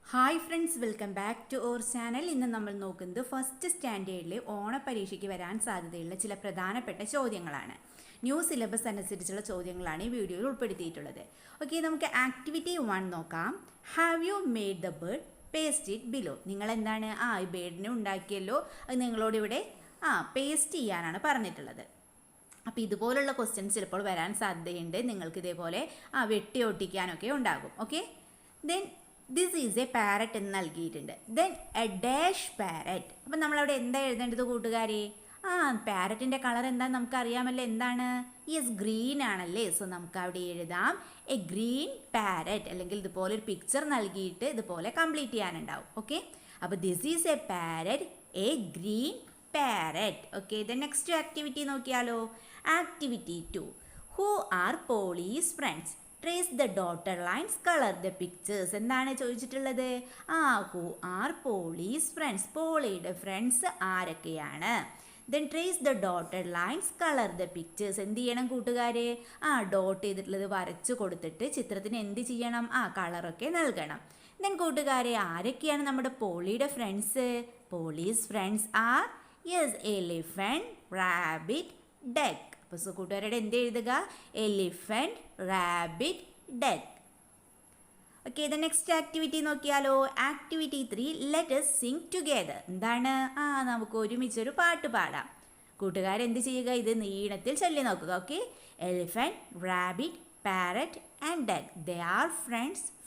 Hi friends, welcome back to our channel. ഇന്ന് നമ്മൾ നോക്കുന്നത് ഫസ്റ്റ് സ്റ്റാൻഡേർഡിലെ ഓണപരീക്ഷയ്ക്ക് വരാൻ സാധ്യതയുള്ള ചില പ്രധാനപ്പെട്ട ചോദ്യങ്ങളാണ്. ന്യൂ സിലബസ് അനുസരിച്ചുള്ള ചോദ്യങ്ങളാണ് ഈ വീഡിയോയിൽ ഉൾപ്പെടുത്തിയിട്ടുള്ളത്. ഓക്കെ, നമുക്ക് ആക്ടിവിറ്റി 1 നോക്കാം. Have you made the bird? Paste it below. നിങ്ങൾ എന്താണ് ഈ ബേർഡിനെ ഉണ്ടാക്കിയല്ലോ, അത് നിങ്ങളോട് ഇവിടെ പേസ്റ്റ് ചെയ്യാനാണ് പറഞ്ഞിട്ടുള്ളത്. അപ്പോൾ ഇതുപോലുള്ള ക്വസ്റ്റ്യൻസ് ചിലപ്പോൾ വരാൻ സാധ്യതയുണ്ട്. നിങ്ങൾക്ക് ഇതേപോലെ വെട്ടി ഒട്ടിക്കാനൊക്കെ ഉണ്ടാകും. Okay, then this is a parrot എന്ന് നൽകിയിട്ടുണ്ട്. Then A dash parrot. അപ്പം നമ്മളവിടെ എന്താ എഴുതേണ്ടത് കൂട്ടുകാരെ? പാരറ്റിൻ്റെ കളർ എന്താണെന്ന് നമുക്കറിയാമല്ലോ. എന്താണ്? യെസ്, ഗ്രീൻ ആണല്ലേ. സോ നമുക്ക് അവിടെ എഴുതാം എ ഗ്രീൻ പാരറ്റ്. അല്ലെങ്കിൽ ഇതുപോലെ ഒരു പിക്ചർ നൽകിയിട്ട് ഇതുപോലെ കംപ്ലീറ്റ് ചെയ്യാനുണ്ടാവും. ഓക്കെ, അപ്പോൾ this is a parrot, a green parrot. Okay, then next activity നോക്കിയാലോ. Activity 2. Who are Polly's friends? Trace the dotted lines, colour the pictures. എന്താണ് ചോദിച്ചിട്ടുള്ളത്? Who are Polly's friends? പോളിയുടെ ഫ്രണ്ട്സ് ആരൊക്കെയാണ്? Then trace the dotted lines, colour the pictures. എന്ത് ചെയ്യണം കൂട്ടുകാരെ? Dot ചെയ്തിട്ടുള്ളത് വരച്ചു കൊടുത്തിട്ട് ചിത്രത്തിന് എന്ത് ചെയ്യണം? കളറൊക്കെ നൽകണം. ദെൻ കൂട്ടുകാരെ, ആരൊക്കെയാണ് നമ്മുടെ പോളിയുടെ friends? Polly's friends are yes elephant, rabbit, duck. അപ്പോൾ കൂട്ടുകാരുടെ എന്ത് എഴുതുക? Elephant, rabbit, duck. Okay, the next activity നോക്കിയാലോ. Activity 3. Let us sing together. എന്താണ്? നമുക്ക് ഒരുമിച്ചൊരു പാട്ട് പാടാം. കൂട്ടുകാരെന്ത് ചെയ്യുക? ഇത് നീളത്തിൽ ചൊല്ലി നോക്കുക. Okay, elephant, rabbit, parrot and duck. They are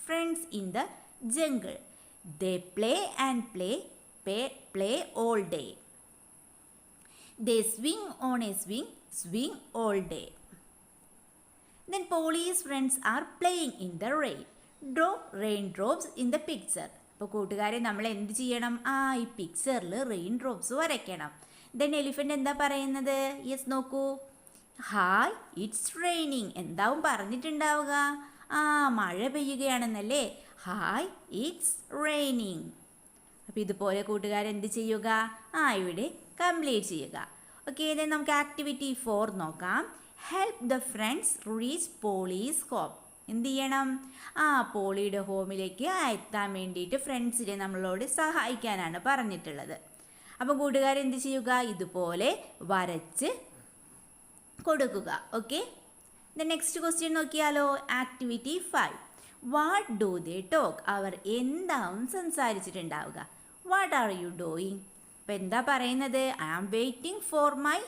friends in the jungle. They play and play all day. They swing on a swing all day. Then Polly's friends are playing in the rain. Draw raindrops in the picture. അപ്പോൾ കൂട്ടുകാരെ നമ്മൾ എന്ത് ചെയ്യണം? ഈ പിക്ചറിൽ rain drops വരയ്ക്കണം. Then elephant എന്താ പറയുന്നത്? യെസ്, നോക്കൂ. Hi, it's raining. എന്താവും പറഞ്ഞിട്ടുണ്ടാവുക? മഴ പെയ്യുകയാണെന്നല്ലേ. Hi, it's raining. അപ്പോൾ ഇതുപോലെ കൂട്ടുകാരെന്ത് ചെയ്യുക? ഇവിടെ കംപ്ലീറ്റ് ചെയ്യുക. ഓക്കെ, ദെൻ നമുക്ക് ആക്ടിവിറ്റി 4 നോക്കാം. Help the friends reach Pauli's home. എന്ത് ചെയ്യണം? പോളിയുടെ ഹോമിലേക്ക് എത്താൻ വേണ്ടിയിട്ട് ഫ്രണ്ട്സിനെ നമ്മളോട് സഹായിക്കാനാണ് പറഞ്ഞിട്ടുള്ളത്. അപ്പോൾ കൂട്ടുകാരെന്ത് ചെയ്യുക? ഇതുപോലെ വരച്ച് കൊടുക്കുക. ഓക്കെ, ദെൻ നെക്സ്റ്റ് ക്വസ്റ്റ്യൻ നോക്കിയാലോ. Activity 5. What do they talk? അവർ എന്താവും സംസാരിച്ചിട്ടുണ്ടാവുക? What are you doing? അപ്പോൾ എന്താ പറയുന്നത്? I am waiting for my,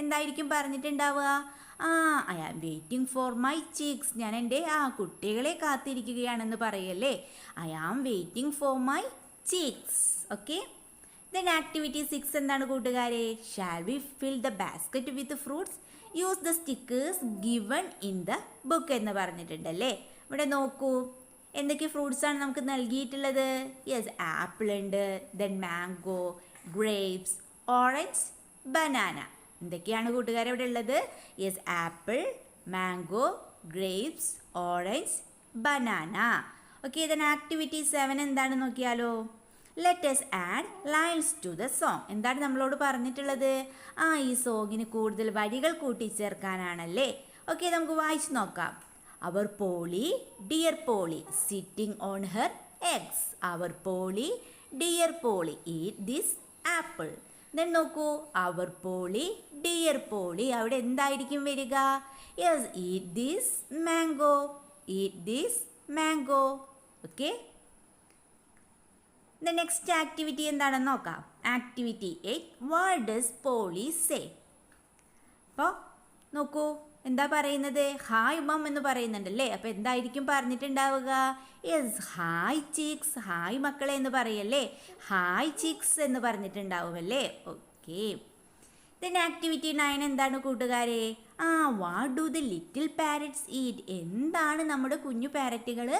എന്തായിരിക്കും പറഞ്ഞിട്ടുണ്ടാവുക? I am waiting for my chicks. ഞാൻ എൻ്റെ കുട്ടികളെ കാത്തിരിക്കുകയാണെന്ന് പറയല്ലേ. I am waiting for my chicks. Okay, then activity 6 എന്താണ് കൂട്ടുകാരെ? Shall we fill the basket with fruits? Use the stickers given in the book എന്ന് പറഞ്ഞിട്ടുണ്ടല്ലേ. ഇവിടെ നോക്കൂ, എന്തൊക്കെ ഫ്രൂട്ട്സാണ് നമുക്ക് നൽകിയിട്ടുള്ളത്? യെസ്, ആപ്പിൾ ഉണ്ട്, then mango, grapes, orange, banana. എന്തൊക്കെയാണ് കൂട്ടുകാരെ ഇവിടെ ഉള്ളത്? Yes, apple, mango, grapes, orange, banana. Okay, then activity 7 എന്താണ് നോക്കിയാലോ. Let us add lines to the song. എന്താണ് നമ്മളോട് പറഞ്ഞിട്ടുള്ളത്? ഈ സോങ്ങിന് കൂടുതൽ വരികൾ കൂട്ടിച്ചേർക്കാനാണല്ലേ. ഓക്കെ, നമുക്ക് വായിച്ച് നോക്കാം. Our Polly, dear Polly, sitting on her eggs. Our Polly, dear Polly, eat this apple. Then നോക്കൂ, അവർ പോളി, ഡിയർ പോളി, അവിടെ എന്തായിരിക്കും വരിക? Yes, eat this mango, eat this mango. Okay, the next activity എന്താണെന്ന് നോക്കാം. Activity 8. What does Polly say? അപ്പോൾ നോക്കൂ, എന്താ പറയുന്നത്? ഹായ് മം എന്ന് പറയുന്നുണ്ടല്ലേ. അപ്പോൾ എന്തായിരിക്കും പറഞ്ഞിട്ടുണ്ടാവുക? യെസ്, ഹായ് ചീക്സ്, ഹായ് മക്കളെ എന്ന് പറയല്ലേ. ഹായ് ചീക്സ് എന്ന് പറഞ്ഞിട്ടുണ്ടാവുമല്ലേ. ഓക്കെ, ദെൻ ആക്ടിവിറ്റി 9 എന്താണ് കൂട്ടുകാരെ? What do the little parrots eat? എന്താണ് നമ്മുടെ കുഞ്ഞു പാരറ്റുകൾ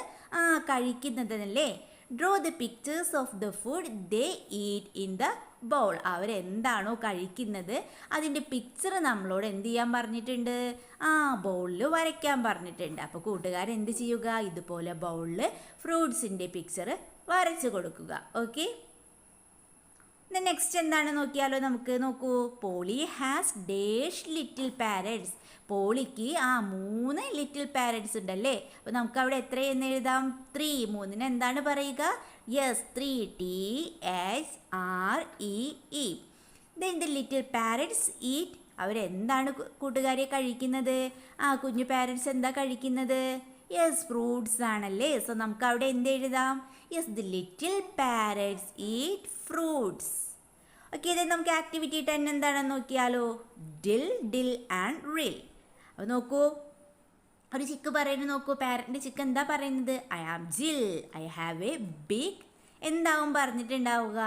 കഴിക്കുന്നതല്ലേ. Draw the pictures of the food they eat in the bowl. അവരെന്താണോ കഴിക്കുന്നത് അതിൻ്റെ പിക്ചർ നമ്മളോട് എന്ത് ചെയ്യാൻ പറഞ്ഞിട്ടുണ്ട്? ബൗളിൽ വരയ്ക്കാൻ പറഞ്ഞിട്ടുണ്ട്. അപ്പോൾ കൂട്ടുകാരെന്ത് ചെയ്യുക? ഇതുപോലെ ബൗളിൽ ഫ്രൂട്ട്സിൻ്റെ പിക്ചർ വരച്ച് കൊടുക്കുക. ഓക്കെ, നെക്സ്റ്റ് എന്താണ് നോക്കിയാലോ നമുക്ക്. നോക്കൂ, Polly has dash little parrots. പോളിക്ക് 3 ലിറ്റിൽ പാരറ്റ്സ് ഉണ്ടല്ലേ. അപ്പോൾ നമുക്ക് അവിടെ എത്രയെന്ന് എഴുതാം? 3. 3-ന് എന്താണ് പറയുക? Yes, 3. THREE. Then the little parrots eat. അവരെന്താണ് കൂട്ടുകാരെ കഴിക്കുന്നത്? കുഞ്ഞു പാരറ്റ്സ് എന്താ കഴിക്കുന്നത്? യെസ്, ഫ്രൂട്ട്സ് ആണല്ലേ. സോ നമുക്ക് അവിടെ എന്ത് എഴുതാം? Yes, the little parrots eat fruits. Okay, ഇത് നമുക്ക് ആക്ടിവിറ്റി 10 എന്താണെന്ന് നോക്കിയാലോ. ഡിൽ ആൻഡ് റിൽ. അപ്പോൾ നോക്കൂ, ഒരു ചിക്ക് പറയുന്നത് നോക്കൂ. പാരറ്റിൻ്റെ ചിക്ക് എന്താ പറയുന്നത്? I am Jal, I have A big. എന്താവും പറഞ്ഞിട്ടുണ്ടാവുക?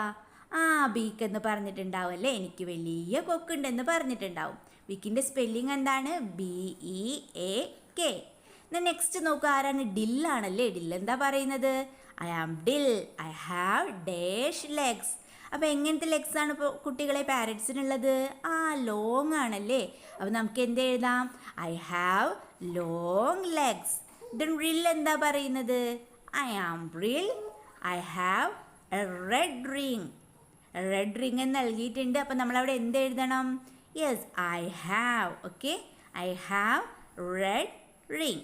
ബീക്ക് എന്ന് പറഞ്ഞിട്ടുണ്ടാവും അല്ലേ. എനിക്ക് വലിയ കൊക്കുണ്ടെന്ന് പറഞ്ഞിട്ടുണ്ടാവും. ബീക്കിൻ്റെ സ്പെല്ലിംഗ് എന്താണ്? BEAK. നെക്സ്റ്റ് നോക്കുക, ആരാണ്? ഡില്ലാണല്ലേ. ഡിൽ എന്താ പറയുന്നത്? I am Dill, I have dash legs. അപ്പോൾ എങ്ങനത്തെ ലെഗ്സ് ആണ് ഇപ്പോൾ കുട്ടികളെ പാരറ്റ്സിനുള്ളത്? ലോങ് ആണല്ലേ. അപ്പോൾ നമുക്ക് എന്ത് എഴുതാം? I have long legs. Then റിൽ എന്താ പറയുന്നത്? ഐ ആം റിൽ, I have A red ring. Red ring എന്ന് നൽകിയിട്ടുണ്ട്. അപ്പോൾ നമ്മളവിടെ എന്ത് എഴുതണം? Yes, I have. Okay, I have red ring.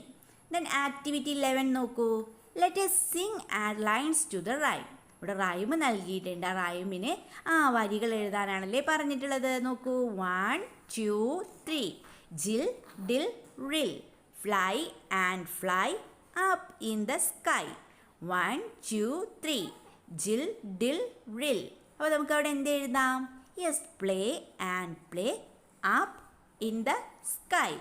Then activity 11 നോക്കൂ. Let us sing add lines to the rhyme. ഇവിടെ റൈം നൽകിയിട്ടുണ്ട്. ആ റൈമിന് വരികൾ എഴുതാനാണല്ലേ പറഞ്ഞിട്ടുള്ളത്. നോക്കൂ, 1 2 3. ജിൽ ഡിൽ റിൽ, fly and fly up in the sky. 1 2 3. ജിൽ ഡിൽ റിൽ. അപ്പോൾ നമുക്ക് അവിടെ എന്ത് എഴുതാം? Yes, play and play up in the sky.